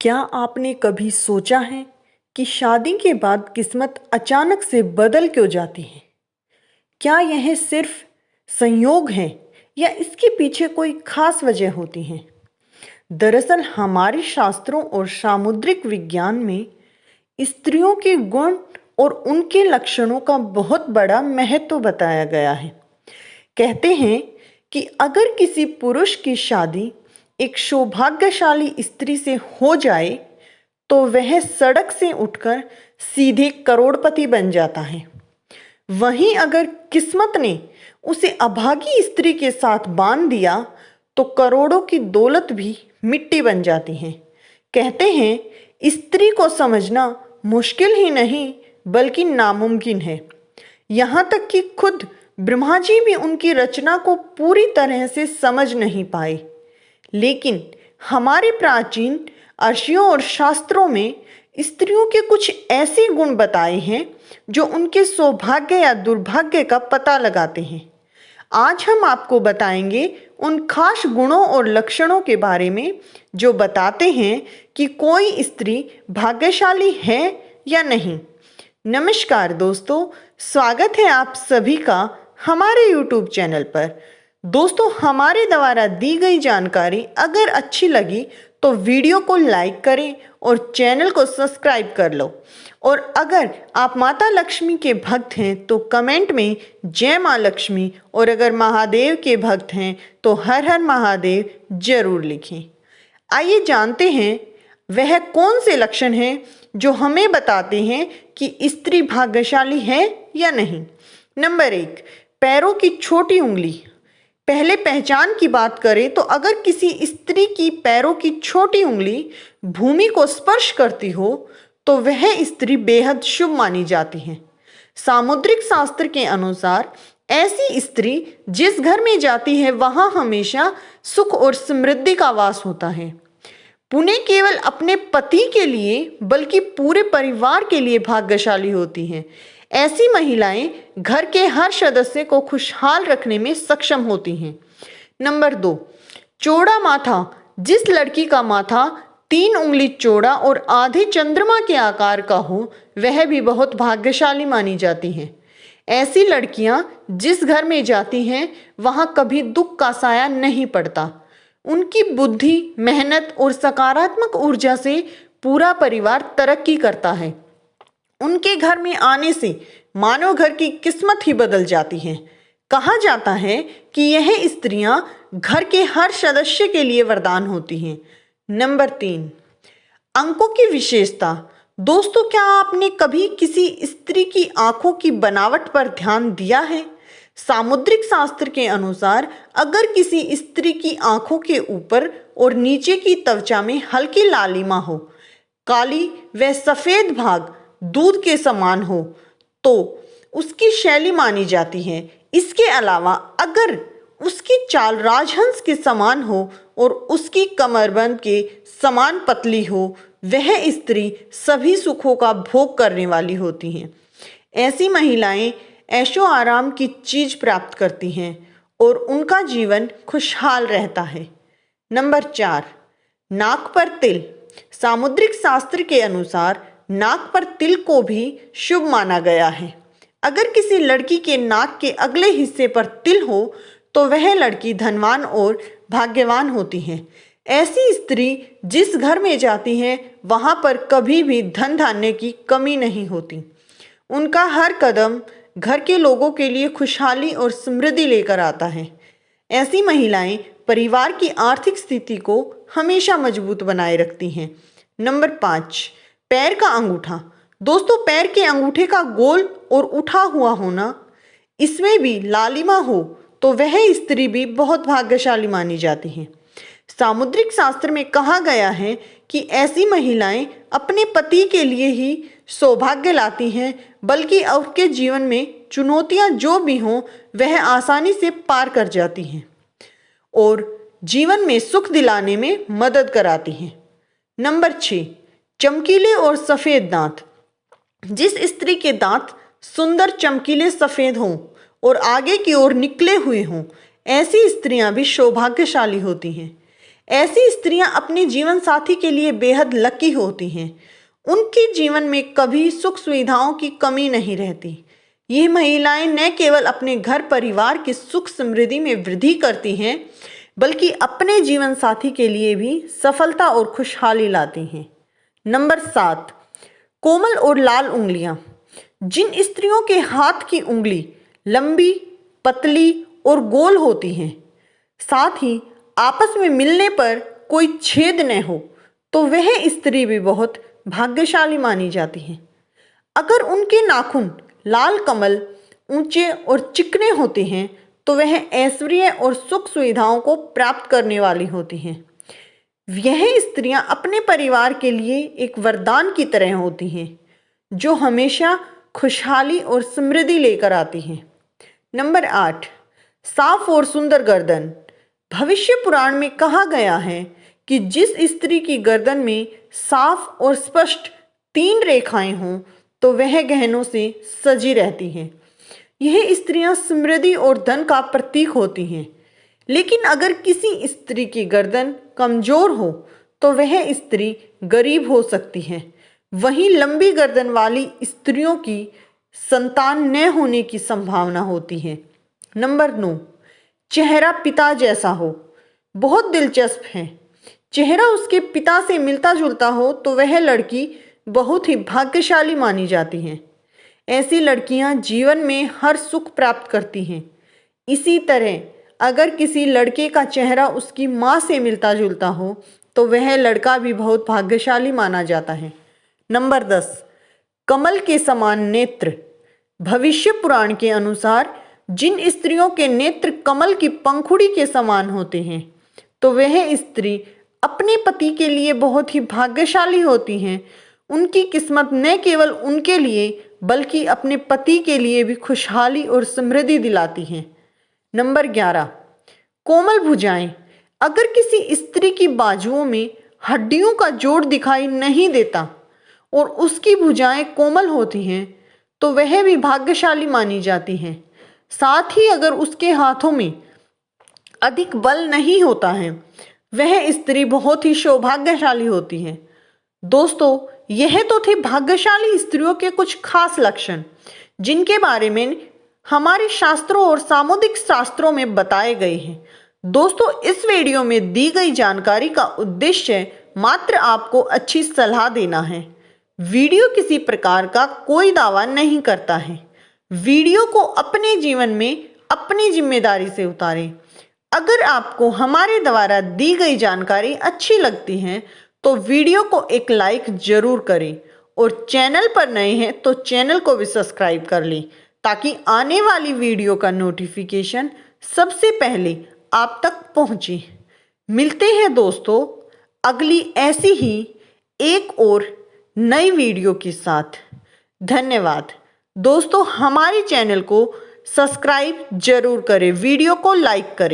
क्या आपने कभी सोचा है कि शादी के बाद किस्मत अचानक से बदल क्यों जाती है? क्या यह सिर्फ संयोग है या इसके पीछे कोई खास वजह होती है? दरअसल हमारे शास्त्रों और सामुद्रिक विज्ञान में स्त्रियों के गुण और उनके लक्षणों का बहुत बड़ा महत्व बताया गया है। कहते हैं कि अगर किसी पुरुष की शादी एक सौभाग्यशाली स्त्री से हो जाए तो वह सड़क से उठकर सीधे करोड़पति बन जाता है। वहीं अगर किस्मत ने उसे अभागी स्त्री के साथ बांध दिया तो करोड़ों की दौलत भी मिट्टी बन जाती है। कहते हैं स्त्री को समझना मुश्किल ही नहीं बल्कि नामुमकिन है। यहाँ तक कि खुद ब्रह्मा जी भी उनकी रचना को पूरी तरह से समझ नहीं पाए। लेकिन हमारे प्राचीन ऋषियों और शास्त्रों में स्त्रियों के कुछ ऐसे गुण बताए हैं जो उनके सौभाग्य या दुर्भाग्य का पता लगाते हैं। आज हम आपको बताएंगे उन खास गुणों और लक्षणों के बारे में जो बताते हैं कि कोई स्त्री भाग्यशाली है या नहीं। नमस्कार दोस्तों, स्वागत है आप सभी का हमारे YouTube चैनल पर। दोस्तों, हमारे द्वारा दी गई जानकारी अगर अच्छी लगी तो वीडियो को लाइक करें और चैनल को सब्सक्राइब कर लो। और अगर आप माता लक्ष्मी के भक्त हैं तो कमेंट में जय माँ लक्ष्मी, और अगर महादेव के भक्त हैं तो हर हर महादेव जरूर लिखें। आइए जानते हैं वह कौन से लक्षण हैं जो हमें बताते हैं कि स्त्री भाग्यशाली है या नहीं। नंबर 1, पैरों की छोटी उंगली। पहले पहचान की बात करें तो अगर किसी स्त्री की पैरों की छोटी उंगली भूमि को स्पर्श करती हो तो वह स्त्री बेहद शुभ मानी जाती है। सामुद्रिक शास्त्र के अनुसार ऐसी स्त्री जिस घर में जाती है वहां हमेशा सुख और समृद्धि का वास होता है। पुण्य केवल अपने पति के लिए बल्कि पूरे परिवार के लिए भाग्यशाली होती हैं। ऐसी महिलाएं घर के हर सदस्य को खुशहाल रखने में सक्षम होती हैं। नंबर 2, चौड़ा माथा। जिस लड़की का माथा 3 उंगली चौड़ा और आधे चंद्रमा के आकार का हो वह भी बहुत भाग्यशाली मानी जाती हैं। ऐसी लड़कियां जिस घर में जाती हैं वहां कभी दुख का साया नहीं पड़ता। उनकी बुद्धि, मेहनत और सकारात्मक ऊर्जा से पूरा परिवार तरक्की करता है। उनके घर में आने से मानव घर की किस्मत ही बदल जाती है। कहा जाता है कि यह स्त्रियां घर के हर सदस्य के लिए वरदान होती हैं। नंबर 3, अंकों की विशेषता। दोस्तों, क्या आपने कभी किसी स्त्री की आंखों की बनावट पर ध्यान दिया है? सामुद्रिक शास्त्र के अनुसार अगर किसी स्त्री की आंखों के ऊपर और नीचे की त्वचा में हल्की लालिमा हो, काली व सफेद भाग दूध के समान हो तो उसकी शैली मानी जाती है। इसके अलावा अगर उसकी चाल राजहंस के समान हो और उसकी कमरबंद के समान पतली हो, वह स्त्री सभी सुखों का भोग करने वाली होती हैं। ऐसी महिलाएं ऐशो आराम की चीज प्राप्त करती हैं और उनका जीवन खुशहाल रहता है। नंबर 4, नाक पर तिल। सामुद्रिक शास्त्र के अनुसार नाक पर तिल को भी शुभ माना गया है। अगर किसी लड़की के नाक के अगले हिस्से पर तिल हो तो वह लड़की धनवान और भाग्यवान होती है। ऐसी स्त्री जिस घर में जाती है वहां पर कभी भी धन धान्य की कमी नहीं होती। उनका हर कदम घर के लोगों के लिए खुशहाली और समृद्धि लेकर आता है। ऐसी महिलाएं परिवार की आर्थिक स्थिति को हमेशा मजबूत बनाए रखती हैं। नंबर 5, पैर का अंगूठा। दोस्तों, पैर के अंगूठे का गोल और उठा हुआ होना, इसमें भी लालिमा हो तो वह स्त्री भी बहुत भाग्यशाली मानी जाती है। सामुद्रिक शास्त्र में कहा गया है कि ऐसी महिलाएं अपने पति के लिए ही सौभाग्य लाती हैं, बल्कि उनके जीवन में चुनौतियां जो भी हों वह आसानी से पार कर जाती हैं और जीवन में सुख दिलाने में मदद कराती हैं। नंबर 6, चमकीले और सफेद दांत। जिस स्त्री के दांत सुंदर चमकीले सफेद हों और आगे की ओर निकले हुए हों, ऐसी स्त्रियां भी सौभाग्यशाली होती हैं। ऐसी स्त्रियां अपने जीवन साथी के लिए बेहद लकी होती हैं। उनके जीवन में कभी सुख सुविधाओं की कमी नहीं रहती। ये महिलाएं न केवल अपने घर परिवार की सुख समृद्धि में वृद्धि करती हैं, बल्कि अपने जीवन साथी के लिए भी सफलता और खुशहाली लाती हैं। नंबर 7, कोमल और लाल उंगलियां। जिन स्त्रियों के हाथ की उंगली लंबी, पतली और गोल होती हैं, साथ ही आपस में मिलने पर कोई छेद न हो, तो वह स्त्री भी बहुत भाग्यशाली मानी जाती है। अगर उनके नाखून लाल कमल, ऊंचे और चिकने होते हैं, तो वह ऐश्वर्य और सुख सुविधाओं को प्राप्त करने वाली होती हैं। यह स्त्रियां अपने परिवार के लिए एक वरदान की तरह होती हैं, जो हमेशा खुशहाली और समृद्धि लेकर आती हैं। नंबर 8, साफ और सुंदर गर्दन। भविष्य पुराण में कहा गया है कि जिस स्त्री की गर्दन में साफ और स्पष्ट 3 रेखाएं हों, तो वह गहनों से सजी रहती हैं। यह स्त्रियां समृद्धि और धन का प्रतीक होती हैं। लेकिन अगर किसी स्त्री की गर्दन कमजोर हो, तो वह स्त्री गरीब हो सकती है। वहीं लंबी गर्दन वाली स्त्रियों की संतान न होने की संभावना होती है। नंबर 9, चेहरा पिता जैसा हो। बहुत दिलचस्प है। चेहरा उसके पिता से मिलता जुलता हो तो वह लड़की बहुत ही भाग्यशाली मानी जाती है। ऐसी लड़कियां जीवन में हर सुख प्राप्त करती हैं। इसी तरह अगर किसी लड़के का चेहरा उसकी माँ से मिलता जुलता हो, तो वह लड़का भी बहुत भाग्यशाली माना जाता है। नंबर 10, कमल के समान नेत्र। भविष्य पुराण के अनुसार जिन स्त्रियों के नेत्र कमल की पंखुड़ी के समान होते हैं, तो वह स्त्री अपने पति के लिए बहुत ही भाग्यशाली होती हैं। उनकी किस्मत न केवल उनके लिए बल्कि अपने पति के लिए भी खुशहाली और समृद्धि दिलाती हैं। नंबर 11, कोमल भुजाएं। अगर किसी स्त्री की बाजुओं में हड्डियों का जोड़ दिखाई नहीं देता और उसकी भुजाएं कोमल होती हैं, तो वह भी भाग्यशाली मानी जाती हैं। साथ ही अगर उसके हाथों में अधिक बल नहीं होता है, वह स्त्री बहुत ही सौभाग्यशाली होती है। दोस्तों, यह तो थे भाग्यशाली स्त्रियों के कुछ खास लक्षण, जिनके बारे में हमारे शास्त्रों और सामुदायिक शास्त्रों में बताए गए हैं। दोस्तों, इस वीडियो में दी गई जानकारी का उद्देश्य मात्र आपको अच्छी सलाह देना है। वीडियो किसी प्रकार का कोई दावा नहीं करता है। वीडियो को अपने जीवन में अपनी जिम्मेदारी से उतारें। अगर आपको हमारे द्वारा दी गई जानकारी अच्छी लगती है, तो वीडियो को एक लाइक जरूर करें और चैनल पर नए हैं तो चैनल को भी सब्सक्राइब कर लें, ताकि आने वाली वीडियो का नोटिफिकेशन सबसे पहले आप तक पहुंचे। मिलते हैं दोस्तों अगली ऐसी ही एक और नई वीडियो के साथ। धन्यवाद दोस्तों। हमारे चैनल को सब्सक्राइब जरूर करें, वीडियो को लाइक करें।